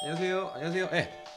안녕하세요.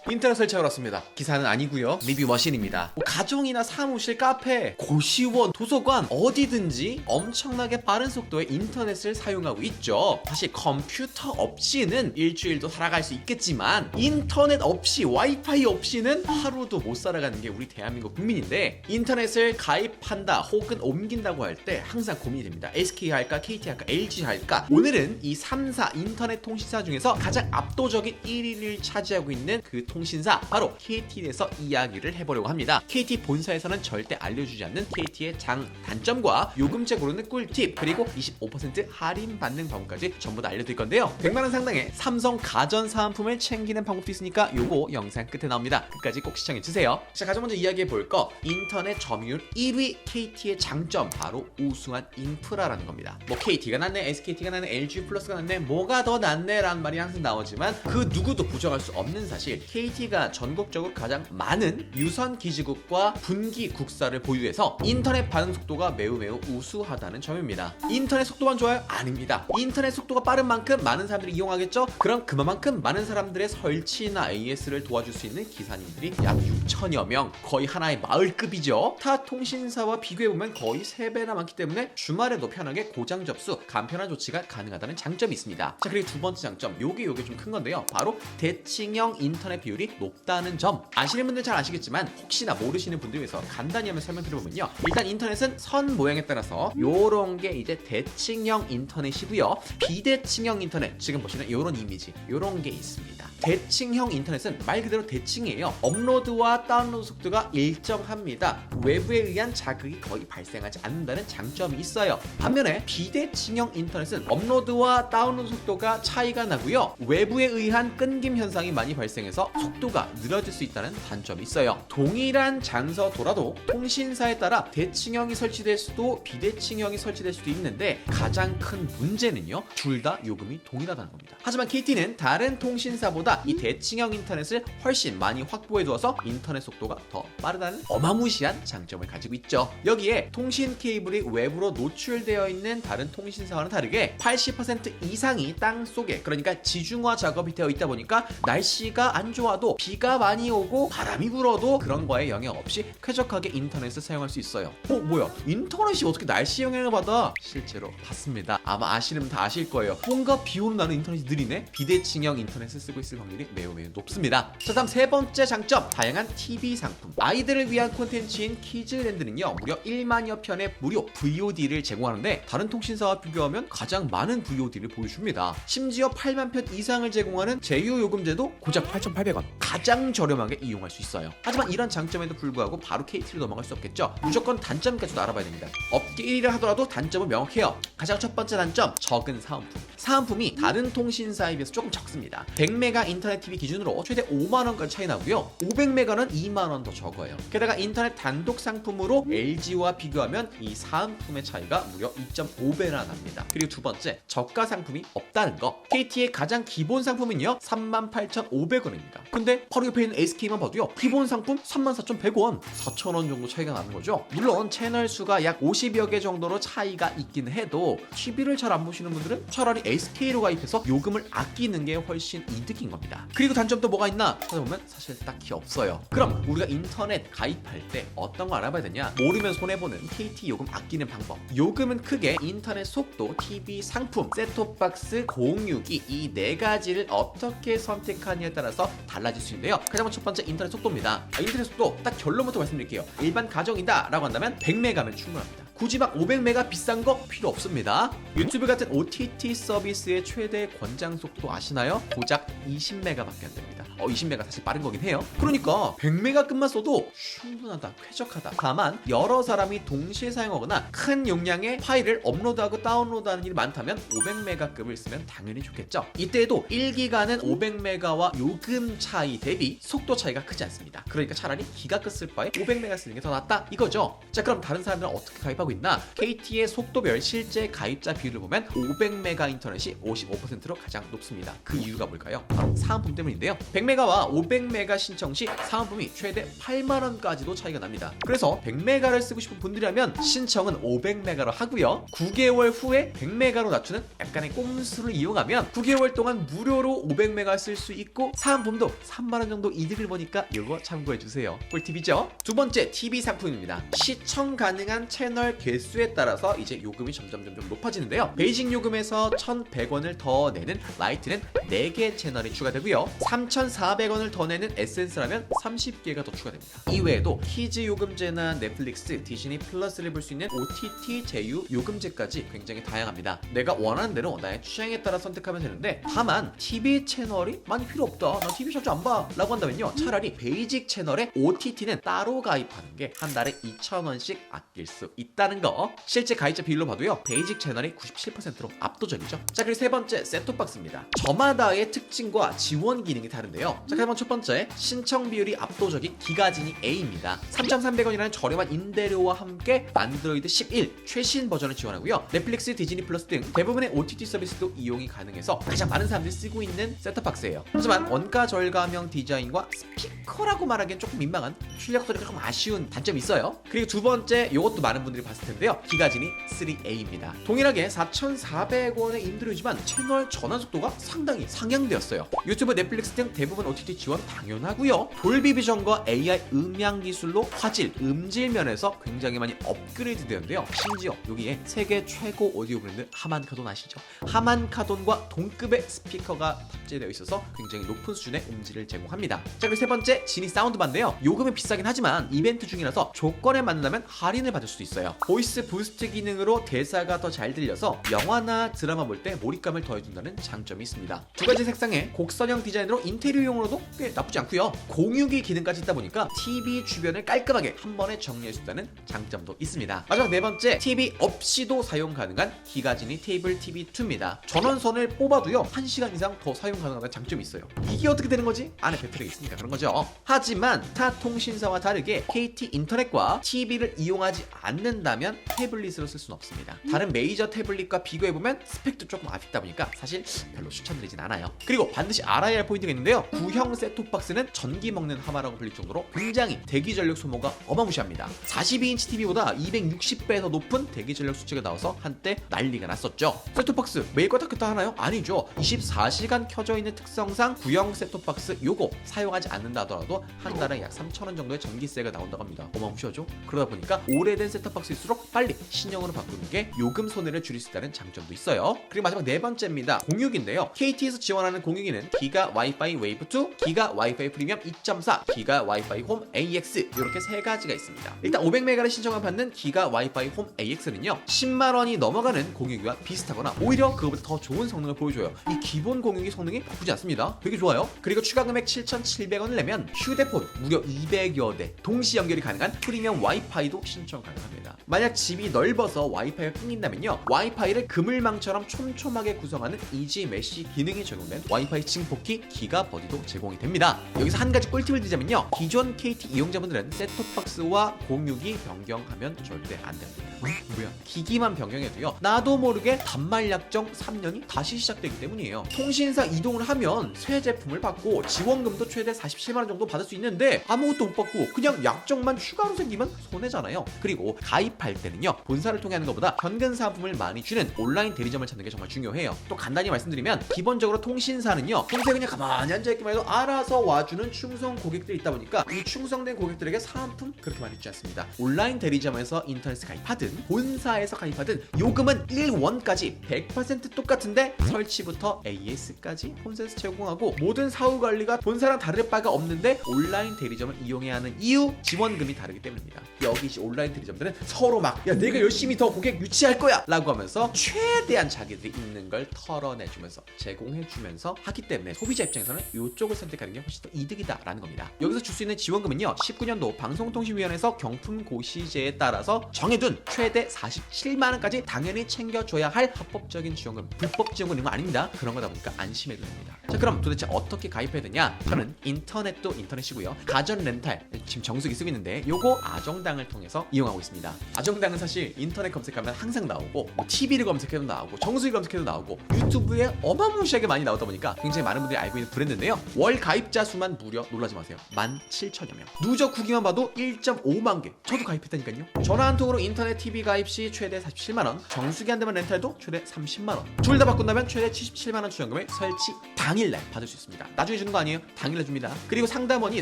인터넷 설치하러 왔습니다. 기사는 아니고요, 리뷰 머신입니다. 가정이나 사무실, 카페, 고시원, 도서관 어디든지 엄청나게 빠른 속도의 인터넷을 사용하고 있죠. 사실 컴퓨터 없이는 일주일도 살아갈 수 있겠지만 인터넷 없이, 와이파이 없이는 하루도 못 살아가는 게 우리 대한민국 국민인데, 인터넷을 가입한다 혹은 옮긴다고 할 때 항상 고민이 됩니다. SK 할까, KT 할까, LG 할까? 오늘은 이 3사 인터넷 통신사 중에서 가장 압도적인 1위를 차지하고 있는 그 통신사, 바로 KT에 대해서 이야기를 해보려고 합니다. KT 본사에서는 절대 알려주지 않는 KT의 단점과 요금제 고르는 꿀팁, 그리고 25% 할인받는 방법까지 전부 다 알려드릴 건데요. 100만원 상당의 삼성 가전사은품을 챙기는 방법도 있으니까 요거 영상 끝에 나옵니다. 끝까지 꼭 시청해주세요. 자, 가장 먼저 이야기해볼 거, 인터넷 점유율 1위 KT의 장점, 바로 우수한 인프라라는 겁니다. 뭐 KT가 낫네, SKT가 낫네, LG 플러스가 낫네, 뭐가 더 낫네 라는 말이 항상 나오지만 그 누구도 부정할 수 없는 사실, KT가 전국적으로 가장 많은 유선 기지국과 분기 국사를 보유해서 인터넷 반응 속도가 매우 우수하다는 점입니다. 인터넷 속도만 좋아요? 아닙니다. 인터넷 속도가 빠른 만큼 많은 사람들이 이용하겠죠? 그럼 그만큼 많은 사람들의 설치나 AS를 도와줄 수 있는 기사님들이 약 6천여 명, 거의 하나의 마을급이죠. 타 통신사와 비교해보면 거의 3배나 많기 때문에 주말에도 편하게 고장 접수, 간편한 조치가 가능하다는 장점이 있습니다. 자, 그리고 두 번째 장점, 요게 좀 큰 건데요. 바로 대칭형 인터넷 비율이 높다는 점. 아시는 분들 잘 아시겠지만 혹시나 모르시는 분들 위해서 간단히 한번 설명드려보면요, 일단 인터넷은 선 모양에 따라서 요런 게 이제 대칭형 인터넷이고요, 비대칭형 인터넷, 지금 보시는 요런 이미지, 요런 게 있습니다. 대칭형 인터넷은 말 그대로 대칭이에요. 업로드와 다운로드 속도가 일정합니다. 외부에 의한 자극이 거의 발생하지 않는다는 장점이 있어요. 반면에 비대칭형 인터넷은 업로드와 다운로드 속도가 차이가 나고요, 외부에 의한 끊김 현상이 많이 발생해서 속도가 느려질 수 있다는 단점이 있어요. 동일한 장소더라도 통신사에 따라 대칭형이 설치될 수도 비대칭형이 설치될 수도 있는데, 가장 큰 문제는요, 둘 다 요금이 동일하다는 겁니다. 하지만 KT는 다른 통신사보다 이 대칭형 인터넷을 훨씬 많이 확보해 두어서 인터넷 속도가 더 빠르다는 어마무시한 장점을 가지고 있죠. 여기에 통신 케이블이 외부로 노출되어 있는 다른 통신사와는 다르게 80% 이상이 땅 속에, 그러니까 지중화 작업이 되어 있다 보니까 날씨가 안 좋아도, 비가 많이 오고 바람이 불어도 그런 거에 영향 없이 쾌적하게 인터넷을 사용할 수 있어요. 뭐야, 인터넷이 어떻게 날씨 영향을 받아? 실제로 봤습니다. 아마 아시는 분 다 아실 거예요. 뭔가 비 오는 날은 인터넷이 느리네? 비대칭형 인터넷을 쓰고 있을 확률이 매우 높습니다. 자, 다음 세 번째 장점, 다양한 TV 상품. 아이들을 위한 콘텐츠인 키즈랜드는요, 무려 1만여 편의 무료 VOD를 제공하는데, 다른 통신사와 비교하면 가장 많은 VOD를 보여줍니다. 심지어 8만 편 이상을 제공하는 제휴요금제도 고작 8,800원, 가장 저렴하게 이용할 수 있어요. 하지만 이런 장점에도 불구하고 바로 KT로 넘어갈 수 없겠죠. 무조건 단점까지도 알아봐야 됩니다. 업계 1위를 하더라도 단점은 명확해요. 가장 첫 번째 단점, 적은 사은품. 사은품이 다른 통신사에 비해서 조금 적습니다. 100메가 인터넷 TV 기준으로 최대 5만원까지 차이 나고요, 500메가는 2만원 더 적어요. 게다가 인터넷 단독 상품으로 LG와 비교하면 이 사은품의 차이가 무려 2.5배나 납니다. 그리고 두 번째, 저가 상품이 없다는 거. KT의 가장 기본 상품은요, 38,500원입니다. 근데 바로 옆에 있는 SK만 봐도요, 기본 상품 34,100원, 4,000원 정도 차이가 나는 거죠. 물론 채널 수가 약 50여 개 정도로 차이가 있긴 해도 TV를 잘 안 보시는 분들은 차라리 SK로 가입해서 요금을 아끼는 게 훨씬 이득인 겁니다. 그리고 단점도 뭐가 있나 찾아보면 사실 딱히 없어요. 그럼 우리가 인터넷 가입할 때 어떤 거 알아봐야 되냐? 모르면 손해보는 KT 요금 아끼는 방법. 요금은 크게 인터넷 속도, TV 상품, 셋톱박스, 공유기, 이 네 가지를 어떻게 선택하느냐에 따라서 달라질 수 있는데요. 가장 먼저 첫 번째, 인터넷 속도입니다. 인터넷 속도 딱 결론부터 말씀드릴게요. 일반 가정이다 라고 한다면 100메가면 충분합니다. 굳이 막 500메가 비싼 거 필요 없습니다. 유튜브 같은 OTT 서비스의 최대 권장 속도 아시나요? 고작 20메가밖에 안 됩니다. 20메가 사실 빠른 거긴 해요. 그러니까 100메가급만 써도 충분하다, 쾌적하다. 다만 여러 사람이 동시에 사용하거나 큰 용량의 파일을 업로드하고 다운로드하는 일이 많다면 500메가급을 쓰면 당연히 좋겠죠. 이때에도 1기가는 500메가와 요금 차이 대비 속도 차이가 크지 않습니다. 그러니까 차라리 기가급 쓸 바에 500메가 쓰는 게 더 낫다 이거죠. 자, 그럼 다른 사람들은 어떻게 가입하고 사용하고 있나? KT의 속도별 실제 가입자 비율을 보면 500메가 인터넷이 55%로 가장 높습니다. 그 이유가 뭘까요? 바로 사은품 때문인데요. 100메가와 500메가 신청 시 사은품이 최대 8만원까지도 차이가 납니다. 그래서 100메가를 쓰고 싶은 분들이라면 신청은 500메가로 하고요. 9개월 후에 100메가로 낮추는 약간의 꼼수를 이용하면 9개월 동안 무료로 500메가 쓸 수 있고 사은품도 3만원 정도 이득을 보니까 이거 참고해주세요. 꿀팁이죠? 두 번째 TV 상품입니다. 시청 가능한 채널 개수에 따라서 이제 요금이 점점 높아지는데요. 베이직 요금에서 1,100원을 더 내는 라이트는 4개 채널이 추가되고요. 3,400원을 더 내는 에센스라면 30개가 더 추가됩니다. 이외에도 키즈 요금제나 넷플릭스, 디즈니 플러스를 볼 수 있는 OTT 제휴 요금제까지 굉장히 다양합니다. 내가 원하는 대로 나의 취향에 따라 선택하면 되는데 다만 TV 채널이 많이 필요 없다, 나 TV 자주 안 봐 라고 한다면요, 차라리 베이직 채널에 OTT는 따로 가입하는 게 한 달에 2,000원씩 아낄 수 있다는 거. 실제 가입자 비율로 봐도요, 베이직 채널이 97%로 압도적이죠. 자, 그리고 세 번째 셋톱박스입니다. 저마다의 특징과 지원 기능이 다른데요. 자, 그러면 첫 번째, 신청 비율이 압도적인 기가지니 A입니다. 3,300원이라는 저렴한 임대료와 함께 안드로이드 11 최신 버전을 지원하고요. 넷플릭스, 디즈니 플러스 등 대부분의 OTT 서비스도 이용이 가능해서 가장 많은 사람들이 쓰고 있는 셋톱박스예요. 하지만 원가 절감형 디자인과 스피커라고 말하기엔 조금 민망한, 출력 소리가 조금 아쉬운 단점이 있어요. 그리고 두 번째, 이것도 많은 분들이 봤을 텐데요. 기가지니 3A입니다. 동일하게 4,400원의 임대료지만 채널 전환 속도가 상당히 상향되었어요. 유튜브, 넷플릭스 등 대부분 OTT 지원 당연하고요. 돌비 비전과 AI 음향 기술로 화질, 음질 면에서 굉장히 많이 업그레이드 되는데요. 심지어 여기에 세계 최고 오디오 브랜드 하만카돈 아시죠? 하만카돈과 동급의 스피커가 탑재되어 있어서 굉장히 높은 수준의 음질을 제공합니다. 자, 그리고 세 번째, 지니 사운드바인데요. 요금은 비싸긴 하지만 이벤트 중이라서 조건에 맞는다면 할인을 받을 수도 있어요. 보이스 부스트 기능으로 대사가 더 잘 들려서 영화나 드라마 볼 때 몰입감을 더해준다는 장점이 있습니다. 두 가지 색상의 곡선형 디자인으로 인테리어용으로도 꽤 나쁘지 않고요. 공유기 기능까지 있다 보니까 TV 주변을 깔끔하게 한 번에 정리할 수 있다는 장점도 있습니다. 마지막 네 번째, TV 없이도 사용 가능한 기가지니 테이블 TV2입니다. 전원선을 뽑아도요, 1시간 이상 더 사용 가능하다는 장점이 있어요. 이게 어떻게 되는 거지? 안에 배터리가 있으니까 그런 거죠. 하지만 타 통신사와 다르게 KT 인터넷과 TV를 이용하지 않는다면 태블릿으로 쓸 수는 없습니다. 다른 메이저 태블릿과 비교해보면 스펙도 조금 아쉽다 보니까 사실 별로 추천드리진 않아요. 그리고 반드시 알아야 할 포인트가 있는데요. 구형 셋톱박스는 전기 먹는 하마라고 불릴 정도로 굉장히 대기 전력 소모가 어마무시합니다. 42인치 TV보다 260배 더 높은 대기 전력 수치가 나와서 한때 난리가 났었죠. 셋톱박스 매일 껐다 켰다 하나요? 아니죠. 24시간 켜져 있는 특성상 구형 셋톱박스 요거 사용하지 않는다 하더라도 한 달에 약 3,000원 정도의 전기세가 나온다고 합니다. 어마무시하죠? 그러다 보니까 오래된 셋톱박스일수록 빨리 신형으로 바꾸는 게 요금 손해를 줄일 수 있다는 장점도 있어요. 그리고 마지막 네 번째입니다. 공유기인데요. KT에서 지원하는 공유기는 기가 와이파이 웨이브 2, 기가 와이파이 프리미엄 2.4, 기가 와이파이 홈 AX 이렇게 세 가지가 있습니다. 일단 500메가를 신청을 받는 기가 와이파이 홈 AX는요, 10만원이 넘어가는 공유기와 비슷하거나 오히려 그거보다 더 좋은 성능을 보여줘요. 이 기본 공유기 성능이 나쁘지 않습니다. 되게 좋아요. 그리고 추가 금액 7,700원을 내면 휴대폰 무려 200여 대 동시 연결이 가능한 프리미엄 와이파이도 신청 가능합니다. 만약 집이 넓어서 와이파이가 끊긴다면요, 와이파이를 그물망처럼 촘촘하게 구성하는 이지 메쉬 기능이 적용된 와이파이 증폭기 기가버디도 제공이 됩니다. 여기서 한 가지 꿀팁을 드리자면요, 기존 KT 이용자분들은 셋톱박스와 공유기 변경하면 절대 안 됩니다. 뭐야? 기기만 변경해도요, 나도 모르게 단말 약정 3년이 다시 시작되기 때문이에요. 통신사 이동을 하면 새 제품을 받고 지원금도 최대 47만원 정도 받을 수 있는데 아무것도 못 받고 그냥 약정만 추가로 생기면 손해잖아요. 그리고 가입할 때는요, 본사를 통해 하는 것보다 현금 사은품을 많이 주는 온라인 대리점을 찾는 게 정말 중요해요. 또 간단히 말씀드리면 기본적으로 통신사는요, 평소에 그냥 가만히 앉아있기만 해도 알아서 와주는 충성 고객들이 있다 보니까 이 충성된 고객들에게 사은품 그렇게 많이 주지 않습니다. 온라인 대리점에서 인터넷 가입하든 본사에서 가입하든 요금은 1원까지 100% 똑같은데 설치부터 AS까지 본사에서 제공하고 모든 사후 관리가 본사랑 다를 바가 없는데 온라인 대리점을 이용해야 하는 이유, 지원금이 다르기 때문입니다. 여기 온라인 대리점들은 서로 막 야 내가 열심히 더 고객 유치할 거야 라고 하면서 최대한 자기들이 있는 걸 털어내주면서 제공해주면서 하기 때문에 소비자 입장에서는 이쪽을 선택하는 게 훨씬 더 이득이다 라는 겁니다. 여기서 줄 수 있는 지원금은요, 19년도 방송통신위원회에서 경품 고시제에 따라서 정해둔 최대 47만원까지 당연히 챙겨줘야 할 합법적인 지원금, 불법 지원금 이런 거 아닙니다. 그런 거다 보니까 안심해도 됩니다. 자, 그럼 도대체 어떻게 가입해야 되냐? 저는 인터넷도 인터넷이고요, 가전 렌탈, 지금 정수기 쓰고 있는데 요거 아정당을 통해서 이용하고 있습니다. 아정당은 사실 인터넷 검색하면 항상 나오고, 뭐 TV를 검색해도 나오고, 정수기 검색해도 나오고, 유튜브에 어마무시하게 많이 나오다 보니까 굉장히 많은 분들이 알고 있는 브랜드인데요. 월 가입자 수만 무려, 놀라지 마세요, 17,000여 명. 누적 후기만 봐도 1.5만 개. 저도 가입했다니까요. 전화 한 통으로 인터넷 TV 가입 시 최대 47만원, 정수기 한 대만 렌탈도 최대 30만원, 둘 다 바꾼다면 최대 77만원 추정금을 설치 당일날 받을 수 있습니다. 나중에 주는 거 아니에요, 당일날 줍니다. 그리고 상담원이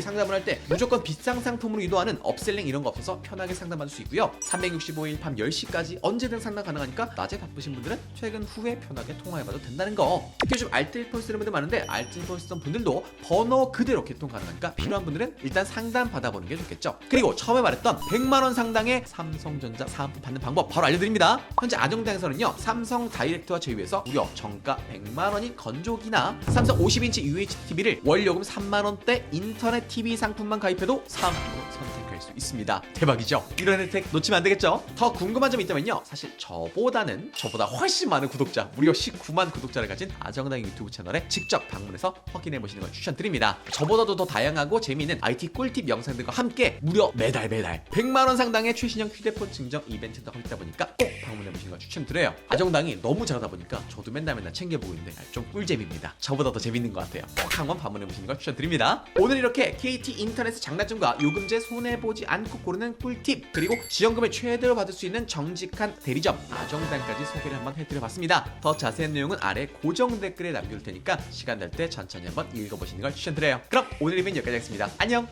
상담을 할 때 무조건 비싼 상품으로 유도하는 업셀링 이런 거 없어서 편하게 상담받을 수 있고요. 365일 밤 10시까지 언제든 상담 가능하니까 낮에 바쁘신 분들은 퇴근 후에 편하게 통화해봐도 된다는 거. 특히 요즘 알뜰폰 쓰는 분들 많은데, 알뜰폰 쓰던 분들도 번호 그대로 개통 가능하니까 필요한 분들은 일단 상담 받아보는 게 좋겠죠. 그리고 처음에 말했던 100만원 상당의 삼성전자 사은품 받는 방법 바로 알려드립니다. 현재 아정당에서는요, 삼성 다이렉트와 제휴해서 무려 정가 100만원인 건조기나 삼성 50인치 UHTV를 월요금 3만원대 인터넷 TV 상품만 가입해도 사은품으로 선택할 수 있습니다. 대박이죠? 이런 혜택 놓치면 안 되겠죠? 더 궁금한 점이 있다면요, 사실 저보다 훨씬 많은 구독자, 무려 19만 구독자를 가진 아정당 유튜브 채널에 직접 방문해서 확인해 보시는 걸 추천드립니다. 저보다도 더 다양하고 재미있는 IT 꿀팁 영상들과 함께 무려 매달 100만원 상당의 최신형 휴대폰 증정 이벤트도 하고 있다 보니까 꼭 방문해 보시는 걸 추천드려요. 아정당이 너무 잘하다 보니까 저도 맨날 챙겨보고 있는데 좀 꿀잼입니다. 저보다 더 재밌는 것 같아요. 꼭 한번 방문해 보시는 걸 추천드립니다. 오늘 이렇게 KT 인터넷 장단점과 요금제 손해보지 않고 고르는 꿀팁, 그리고 지원금을 최대로 받을 수 있는 정직한 대리점 아정당까지 소개를 한번 해드려봤습니다. 더 자세한 내용은 아래 고정 댓글에 남겨둘 테니까 시간 날 때 천천히 한번 읽어보시는 걸 추천드려요. 그럼 오늘 리뷰는 여기까지 하겠습니다. 안녕!